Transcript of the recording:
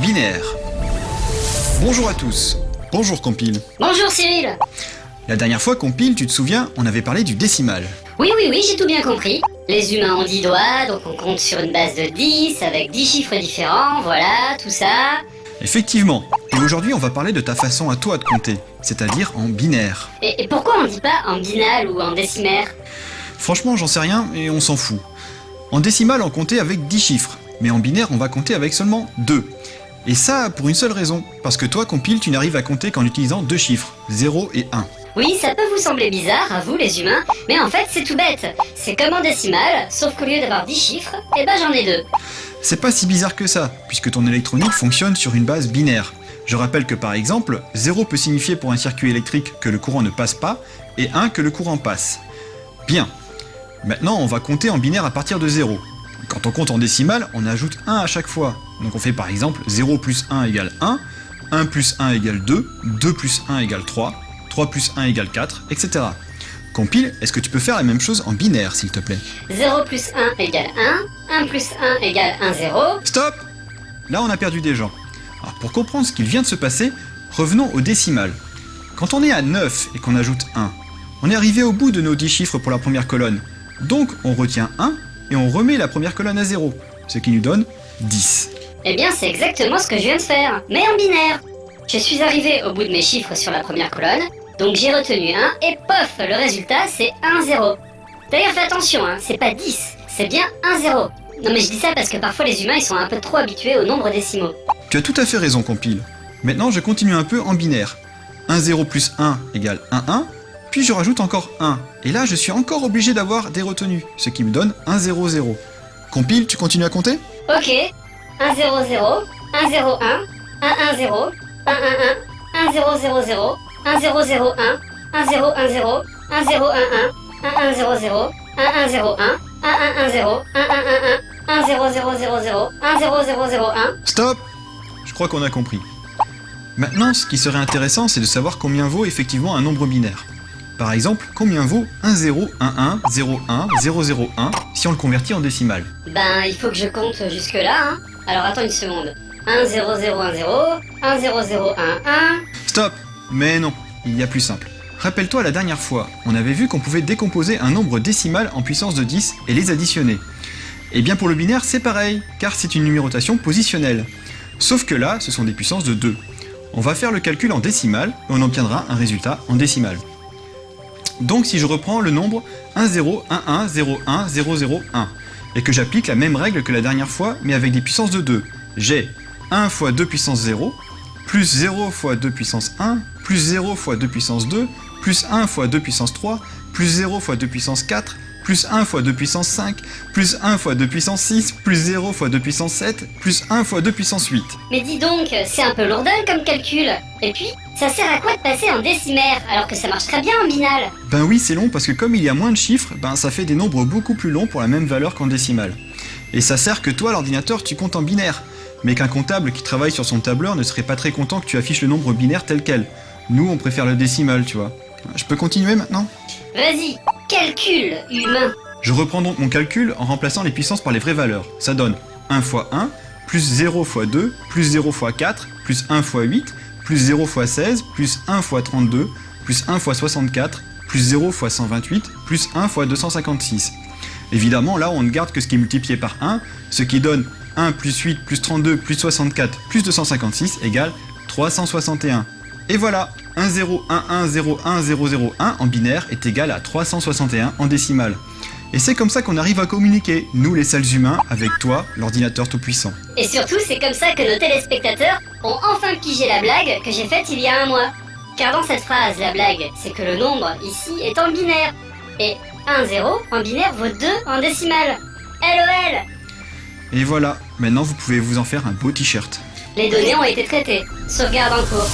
binaire. Bonjour à tous. Bonjour Compile. Bonjour Cyril. La dernière fois Compile, tu te souviens, on avait parlé du décimal. Oui, j'ai tout bien compris. Les humains ont 10 doigts, donc on compte sur une base de 10, avec 10 chiffres différents, voilà, tout ça. Effectivement. Et aujourd'hui, on va parler de ta façon à toi de compter, c'est-à-dire en binaire. Et pourquoi on dit pas en binal ou en décimaire? Franchement, j'en sais rien et on s'en fout. En décimal, on comptait avec 10 chiffres, mais en binaire, on va compter avec seulement 2. Et ça, pour une seule raison, parce que toi, Compile, tu n'arrives à compter qu'en utilisant 2 chiffres, 0 et 1. Oui, ça peut vous sembler bizarre, à vous les humains, mais en fait c'est tout bête. C'est comme en décimal, sauf qu'au lieu d'avoir 10 chiffres, j'en ai 2. C'est pas si bizarre que ça, puisque ton électronique fonctionne sur une base binaire. Je rappelle que par exemple, 0 peut signifier pour un circuit électrique que le courant ne passe pas, et 1 que le courant passe. Bien. Maintenant, on va compter en binaire à partir de 0. Quand on compte en décimal, on ajoute 1 à chaque fois. Donc on fait par exemple 0 plus 1 égale 1, 1 plus 1 égale 2, 2 plus 1 égale 3, 3 plus 1 égale 4, etc. Compile, est-ce que tu peux faire la même chose en binaire, s'il te plaît? 0 plus 1 égale 1, 1 plus 1 égale 1, 0. Stop! Là, on a perdu des gens. Alors, pour comprendre ce qu'il vient de se passer, revenons au décimal. Quand on est à 9 et qu'on ajoute 1, on est arrivé au bout de nos 10 chiffres pour la première colonne. Donc, on retient 1 et on remet la première colonne à 0, ce qui nous donne 10. Eh bien, c'est exactement ce que je viens de faire, mais en binaire. Je suis arrivé au bout de mes chiffres sur la première colonne, donc j'ai retenu 1, et pof, le résultat c'est 1, 0. D'ailleurs, fais attention, c'est pas 10, c'est bien 1, 0. Non mais je dis ça parce que parfois les humains ils sont un peu trop habitués aux nombres décimaux. Tu as tout à fait raison, Compile. Maintenant, je continue un peu en binaire. 1, 0 plus 1 égale 1, 1, puis je rajoute encore 1. Et là, je suis encore obligé d'avoir des retenues, ce qui me donne 1, 0, 0. Compile, tu continues à compter? Ok, 1, 0, 0, 1, 0, 1, 1, 1, 0, 1, 1, 1, 1, 0, 0, 0, 1, 0, 0, 1, 1, 0, 1, 0, 1, 0, 1, 1, 1, 1, 0, 0, 1, 1, 0, 1, 1, 1, 1, 0, 1, 1, 1, 1, 1, 0, 0, 0, 0, 1, 0, 0, 0, 1. Stop! Je crois qu'on a compris. Maintenant, ce qui serait intéressant, c'est de savoir combien vaut effectivement un nombre binaire. Par exemple, combien vaut 1, 0, 1, 1, 0, 1, 0, 0, 1 si on le convertit en décimal? Ben, il faut que je compte jusque là, Alors attends une seconde. 1, 0, 0, 1, 0, 1, 0, 0, 1, 1... Stop! Mais non, il y a plus simple. Rappelle-toi, la dernière fois, on avait vu qu'on pouvait décomposer un nombre décimal en puissance de 10 et les additionner. Et bien pour le binaire, c'est pareil, car c'est une numérotation positionnelle. Sauf que là, ce sont des puissances de 2. On va faire le calcul en décimal, et on obtiendra un résultat en décimal. Donc si je reprends le nombre 1, 0, 1, 1, 0, 1, 0, 0, 1, et que j'applique la même règle que la dernière fois, mais avec des puissances de 2, j'ai 1 fois 2 puissance 0, plus 0 fois 2 puissance 1, plus 0 fois 2 puissance 2, plus 1 fois 2 puissance 3, plus 0 fois 2 puissance 4, plus 1 fois 2 puissance 5, plus 1 fois 2 puissance 6, plus 0 fois 2 puissance 7, plus 1 fois 2 puissance 8. Mais dis donc, c'est un peu lourdingue comme calcul. Et puis, ça sert à quoi de passer en décimaire alors que ça marche très bien en binal? Ben oui, c'est long parce que comme il y a moins de chiffres, ben ça fait des nombres beaucoup plus longs pour la même valeur qu'en décimal. Et ça sert que toi, l'ordinateur, tu comptes en binaire. Mais qu'un comptable qui travaille sur son tableur ne serait pas très content que tu affiches le nombre binaire tel quel. Nous, on préfère le décimal, tu vois. Je peux continuer maintenant? Vas-y, calcul humain. Je reprends donc mon calcul en remplaçant les puissances par les vraies valeurs. Ça donne 1 fois 1, plus 0 fois 2, plus 0 fois 4, plus 1 fois 8, plus 0 fois 16, plus 1 fois 32, plus 1 fois 64, plus 0 fois 128, plus 1 fois 256. Évidemment, là, on ne garde que ce qui est multiplié par 1, ce qui donne 1 plus 8 plus 32 plus 64 plus 256 égale 361. Et voilà, 1 0 1 1 0 1 0 0 1 en binaire est égal à 361 en décimal. Et c'est comme ça qu'on arrive à communiquer, nous les seuls humains, avec toi, l'ordinateur tout-puissant. Et surtout, c'est comme ça que nos téléspectateurs ont enfin pigé la blague que j'ai faite il y a un mois. Car dans cette phrase, la blague, c'est que le nombre ici est en binaire. Et 1 0 en binaire vaut 2 en décimal. LOL! Et voilà, maintenant vous pouvez vous en faire un beau t-shirt. Les données ont été traitées. Sauvegarde en cours.